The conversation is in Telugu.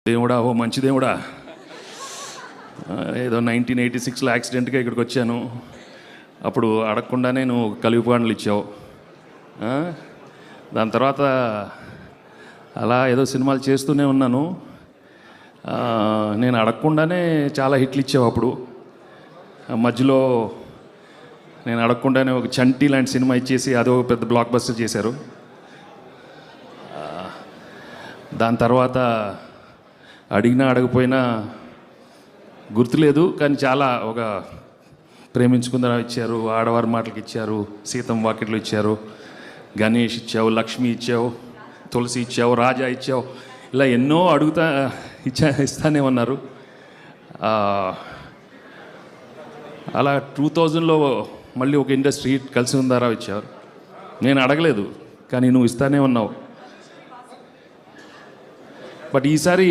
దేవుడా, ఓ మంచి దేవుడా, ఏదో 1986లో యాక్సిడెంట్గా ఇక్కడికి వచ్చాను. అప్పుడు అడగకుండానే నువ్వు కలిపి ఇచ్చావు. దాని తర్వాత అలా ఏదో సినిమాలు చేస్తూనే ఉన్నాను. నేను అడగకుండానే చాలా హిట్లు ఇచ్చావు. అప్పుడు మధ్యలో నేను అడగకుండానే ఒక చంటి లాంటి సినిమా ఇచ్చేసి అదో పెద్ద బ్లాక్ బస్టర్ చేశారు. దాని తర్వాత అడిగినా అడగపోయినా గుర్తులేదు, కానీ చాలా ఒక ప్రేమించుకుందరా ఇచ్చారు, ఆడవారి మాటలకి ఇచ్చారు, సీతం వాకిట్లు ఇచ్చారు, గణేష్ ఇచ్చావు, లక్ష్మి ఇచ్చావు, తులసి ఇచ్చావు, రాజా ఇచ్చావు, ఇలా ఎన్నో ఇస్తానే ఉన్నారు. అలా 2000లో మళ్ళీ ఒక ఇండస్ట్రీ కలిసి ఉందారా ఇచ్చారు. నేను అడగలేదు, కానీ నువ్వు ఇస్తానే ఉన్నావు. బట్ ఈసారి